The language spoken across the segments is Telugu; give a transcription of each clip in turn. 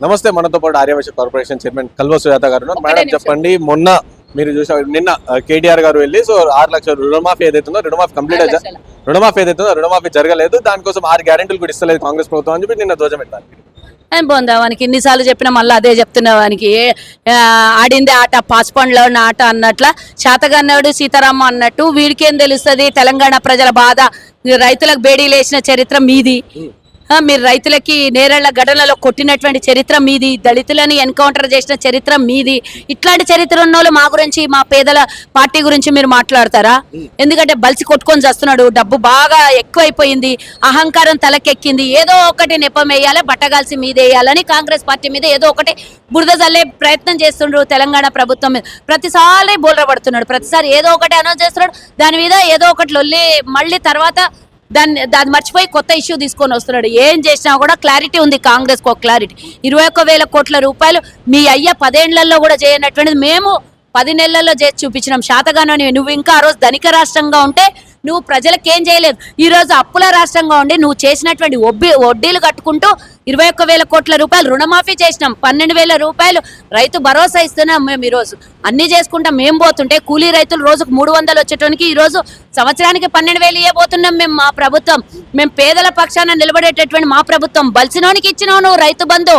నమస్తే, మనతో పాటు ఆర్యవైశ్య కార్పొరేషన్ చైర్మన్ కల్వ సుజాత గారు ఉన్నారు. మేడం చెప్పండి, మొన్న మీరు చూసారు నిన్న కేటీఆర్ గారు వెళ్ళి 6 లక్షల రుణమాఫీ ఏదైతుందో రుణమాఫీ జరగలేదు, దానికోసం 6 గ్యారెంటీలు కూడా ఇస్తలేదు కాంగ్రెస్ ప్రభుత్వం అని చెప్పి నిన్న ధ్వజం పెట్టారు. బాగుందా వానికి ఇన్నిసార్లు చెప్పినా మళ్ళీ అదే చెప్తున్నా. వానికి ఆడిందే ఆట పాస్పండ్లో ఆట అన్నట్ల శాతగన్నాడు సీతారామ అన్నట్టు వీడికేం తెలుస్తుంది తెలంగాణ ప్రజల బాధ. రైతులకు బేడీలు వేసిన చరిత్ర మీది, మీరు రైతులకి నేరేళ్ల గడలలో కొట్టినటువంటి చరిత్ర మీది, దళితులని ఎన్కౌంటర్ చేసిన చరిత్ర మీది. ఇట్లాంటి చరిత్ర ఉన్న వాళ్ళు మా గురించి, మా పేదల పార్టీ గురించి మీరు మాట్లాడతారా? ఎందుకంటే బలిసి కొట్టుకొని చేస్తున్నాడు, డబ్బు బాగా ఎక్కువైపోయింది, అహంకారం తలకెక్కింది, ఏదో ఒకటి నెపం వేయాలి, బట్టగాల్సి మీదేయాలని కాంగ్రెస్ పార్టీ మీద ఏదో ఒకటి బురద జల్లే ప్రయత్నం చేస్తుండ్రు. తెలంగాణ ప్రభుత్వం మీద ప్రతిసారి బోల్రపడుతున్నాడు, ప్రతిసారి ఏదో ఒకటి అనౌన్స్ చేస్తున్నాడు, దాని మీద ఏదో ఒకటి లొల్లి, మళ్ళీ తర్వాత దాన్ని మర్చిపోయి కొత్త ఇష్యూ తీసుకొని వస్తున్నాడు. ఏం చేసినా కూడా క్లారిటీ ఉంది కాంగ్రెస్కి, ఒక క్లారిటీ. 21,000 కోట్ల రూపాయలు మీ అయ్య 10 ఏళ్లలో కూడా చేయనటువంటిది మేము 10 నెలల్లో చేసి చూపించినాం. శాతగానని నువ్వు ఇంకా ఆ రోజు ధనిక రాష్ట్రంగా ఉంటే నువ్వు ప్రజలకు ఏం చేయలేదు. ఈరోజు అప్పుల రాష్ట్రంగా ఉండి నువ్వు చేసినటువంటి వడ్డీలు కట్టుకుంటూ 21,000 కోట్ల రూపాయలు రుణమాఫీ చేసినాం, 12,000 రూపాయలు రైతు భరోసా ఇస్తున్నాం. మేము ఈరోజు అన్ని చేసుకుంటాం. మేము పోతుంటే కూలీ రైతులు రోజుకు 300 వచ్చేటానికి ఈరోజు సంవత్సరానికి 12,000 ఇవ్వబోతున్నాం మేము. మా ప్రభుత్వం, మేము పేదల పక్షాన నిలబడేటటువంటి మా ప్రభుత్వం. బలిసినోనికి ఇచ్చినావు నువ్వు రైతు బంధు,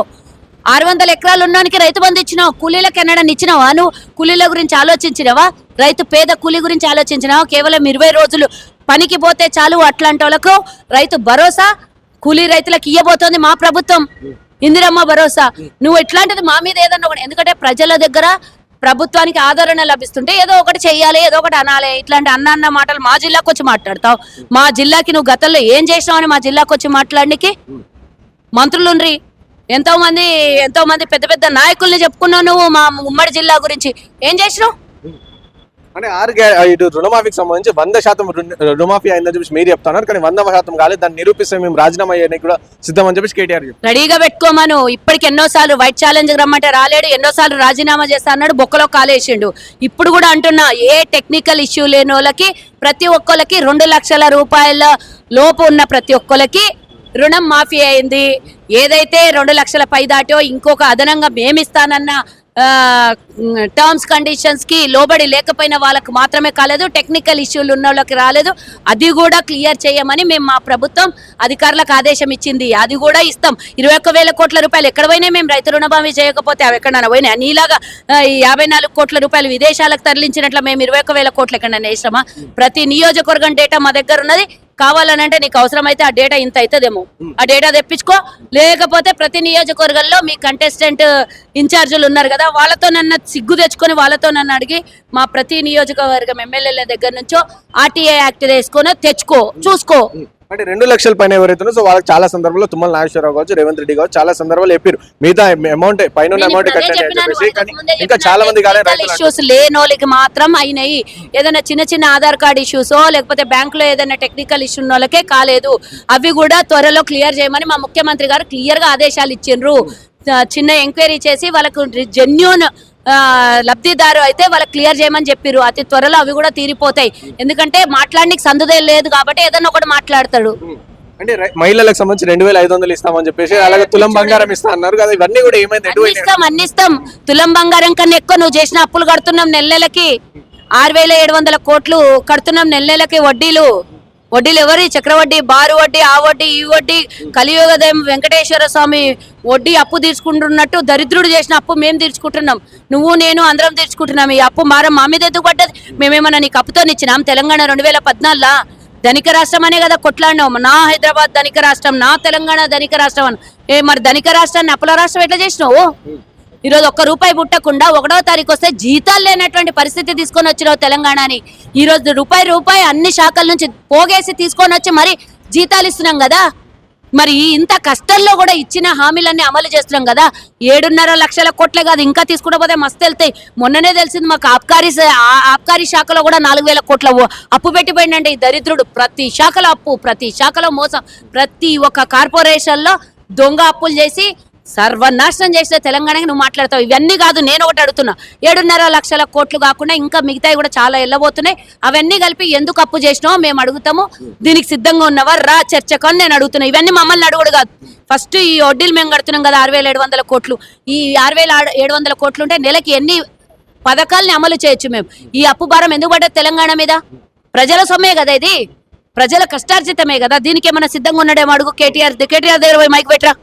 600 ఎకరాలు ఉన్నోనికి రైతు బంధు ఇచ్చినావు, కూలీలకు ఎన్నడని ఇచ్చినావా? నువ్వు కూలీల గురించి ఆలోచించినవా? రైతు పేద కూలీ గురించి ఆలోచించినావా? కేవలం 20 రోజులు పనికి పోతే చాలు అట్లాంటి వాళ్ళకు రైతు భరోసా కూలీ రైతులకు ఇవ్వబోతోంది మా ప్రభుత్వం, ఇందిరమ్మ భరోసా. నువ్వు ఇట్లాంటిది మా మీద ఏదన్నా ఒకటి, ఎందుకంటే ప్రజల దగ్గర ప్రభుత్వానికి ఆదరణ లభిస్తుంటే ఏదో ఒకటి చెయ్యాలి, ఏదో ఒకటి అనాలి. ఇట్లాంటి అన్న మాటలు మా జిల్లాకు వచ్చి మాట్లాడతావు. మా జిల్లాకి నువ్వు గతంలో ఏం చేసినావు అని మా జిల్లాకు వచ్చి మాట్లాడడానికి మంత్రులుండ్రి, ఎంతో మంది పెద్ద పెద్ద నాయకుల్ని చెప్పుకున్నావు నువ్వు మా ఉమ్మడి జిల్లా గురించి. ఏం చేసినావు? అంటే ఇటు రుణమాఫీకి సంబంధించి 100% రుణమాఫీ అయిందని చెప్పి మీరు చెప్తున్నారు, కానీ 100% కాలేదు, దాన్ని నిరూపిస్తే మేము రాజీనామా అయ్యడానికి కూడా సిద్ధం అని చెప్పి కేటీఆర్ రెడీగా పెట్టుకోమను. ఇప్పటికి ఎన్నోసార్లు వైట్ ఛాలెంజ్ రమ్మంటే రాలేడు, ఎన్నోసార్లు రాజీనామా చేస్తా అన్నాడు, బొక్కలో కాలేసిండు. ఇప్పుడు కూడా అంటున్నా, ఏ టెక్నికల్ ఇష్యూ లేని వాళ్ళకి ప్రతి ఒక్కరికి 2 లక్షల రూపాయల లోపు ఉన్న ప్రతి ఒక్కరికి రుణం మాఫీ అయింది. ఏదైతే 2 లక్షల పై దాటో ఇంకొక అదనంగా మేమిస్తానన్న టర్మ్స్ కండిషన్స్ కి లోబడి లేకపోయిన వాళ్ళకు మాత్రమే కాలేదు, టెక్నికల్ ఇష్యూలు ఉన్న వాళ్ళకి రాలేదు. అది కూడా క్లియర్ చేయమని మేము మా ప్రభుత్వం అధికారులకు ఆదేశం ఇచ్చింది. అది కూడా ఇస్తాం. 21,000 కోట్ల రూపాయలు ఎక్కడ పోయినాయి? మేము రైతు రుణమాఫీ చేయకపోతే అవి ఎక్కడైనా పోయినాయి? నీలాగా 54 కోట్ల రూపాయలు విదేశాలకు తరలించినట్లు మేము 21,000 కోట్లు ఎక్కడైనా వేసామా? ప్రతి నియోజకవర్గం డేటా మా దగ్గర ఉన్నది. కావాలనంటే నీకు అవసరమైతే ఆ డేటా ఇంత అవుతుందేమో, ఆ డేటా తెప్పించుకో. లేకపోతే ప్రతి నియోజకవర్గంలో మీ కంటెస్టెంట్ ఇన్ఛార్జీలు ఉన్నారు కదా, వాళ్ళతో నన్ను సిగ్గు తెచ్చుకొని వాళ్ళతో నన్ను అడిగి మా ప్రతి నియోజకవర్గం ఎమ్మెల్యేల దగ్గర నుంచో RTA యాక్ట్ వేసుకొని తెచ్చుకో, చూసుకో. అంటే 2 లక్షల పైన ఎవరైతే సో వాళ్ళకి చాలా సందర్భాల్లో తుమ్మల నాగేశ్వరరావు కావచ్చు, రేవంత్ రెడ్డి కావచ్చు, చాలా సందర్భాలు చెప్పారు మిగతా అమౌంట్ పైన అమౌంట్ ఇంకా చాలా మంది ఇష్యూస్ లేనోళ్ళకి మాత్రం అయినాయి. ఏదైనా చిన్న ఆధార్ కార్డ్ ఇష్యూసో లేకపోతే బ్యాంకులో ఏదైనా టెక్నికల్ ఇష్యూ ఉన్న వాళ్ళకే కాలేదు. అవి కూడా త్వరలో క్లియర్ చేయమని మా ముఖ్యమంత్రి గారు క్లియర్ గా ఆదేశాలు ఇచ్చిండ్రు. చిన్న ఎంక్వైరీ చేసి వాళ్ళకు జెన్యూన్ లబ్ధిదారు అయితే వాళ్ళకి క్లియర్ చేయమని చెప్పారు. అతి త్వరలో అవి కూడా తీరిపోతాయి. ఎందుకంటే మాట్లాడడానికి సందుదే లేదు కాబట్టి ఏదన్నా ఒకటి మాట్లాడతాడు. అంటే మహిళలకు సంబంధించి 2,500 ఇస్తామని చెప్పేసి, అలాగే తులం బంగారం ఇస్తా అన్నారు కదా, ఇవన్నీ కూడా ఏమైంది? అన్ని ఇస్తాం. తులం బంగారం కన్నా ఎక్కువ నువ్వు చేసిన అప్పులు కడుతున్నాం. నెలకి 6,700 కోట్లు కడుతున్నాం నెలకి వడ్డీలు. వడ్డీలు ఎవరి? చక్రవడ్డీ, బారు వడ్డీ, ఆ వడ్డీ, ఈ వడ్డీ, కలియుగదేం వెంకటేశ్వర స్వామి వడ్డీ అప్పు తీర్చుకుంటున్నట్టు దరిద్రుడు చేసిన అప్పు మేము తీర్చుకుంటున్నాం. నువ్వు నేను అందరం తీర్చుకుంటున్నాం. ఈ అప్పు మా మీద ఎందుకు పడ్డది? మేమేమన్నా నీకు అప్పుతో ఇచ్చినాం? తెలంగాణ 2014 ధనిక రాష్ట్రం అనే కదా కొట్లాడినావు. నా హైదరాబాద్ ధనిక రాష్ట్రం, నా తెలంగాణ ధనిక రాష్ట్రం అని. మరి ధనిక రాష్ట్రాన్ని అప్పుల రాష్ట్రం ఎట్లా చేసినావు? ఈరోజు 1 రూపాయి పుట్టకుండా 1వ తారీఖు వస్తే జీతాలు లేనటువంటి పరిస్థితి తీసుకొని వచ్చినావు తెలంగాణని. ఈరోజు రూపాయి అన్ని శాఖల నుంచి పోగేసి తీసుకొని వచ్చి మరి జీతాలు ఇస్తున్నాం కదా. మరి ఇంత కష్టంలో కూడా ఇచ్చిన హామీలన్నీ అమలు చేస్తున్నాం కదా. 7.5 లక్షల కోట్లే కాదు, ఇంకా తీసుకుంటూ పోతే మస్తు వెళ్తాయి. మొన్ననే తెలిసింది మాకు ఆబ్కారీ శాఖలో కూడా 4,000 కోట్ల అప్పు పెట్టిపోయిందంటే ఈ దరిద్రుడు. ప్రతి శాఖలో అప్పు, ప్రతి శాఖలో మోసం, ప్రతి ఒక్క కార్పొరేషన్లో దొంగ అప్పులు చేసి సర్వనాశనం చేసిన తెలంగాణకి నువ్వు మాట్లాడతావు. ఇవన్నీ కాదు, నేను ఒకటి అడుగుతున్నా, 7.5 లక్షల కోట్లు కాకుండా ఇంకా మిగతాయి కూడా చాలా వెళ్ళబోతున్నాయి. అవన్నీ కలిపి ఎందుకు అప్పు చేసినావో మేము అడుగుతాము. దీనికి సిద్ధంగా ఉన్నవా రా చర్చకు అని నేను అడుగుతున్నా. ఇవన్నీ మమ్మల్ని అడుగుడు కాదు. ఫస్ట్ ఈ వడ్డీలు మేము కడుతున్నాం కదా 6,700 కోట్లు. ఈ 6,700 కోట్లు ఉంటే నెలకి ఎన్ని పథకాలని అమలు చేయొచ్చు మేము. ఈ అప్పు భారం ఎందుకు పడ్డది తెలంగాణ మీద? ప్రజల సొమ్మే కదా ఇది, ప్రజల కష్టార్జితమే కదా. దీనికి ఏమైనా సిద్ధంగా ఉన్నాడేమో అడుగు కేటీఆర్ దగ్గర పోయి మైక్ పెట్టరా.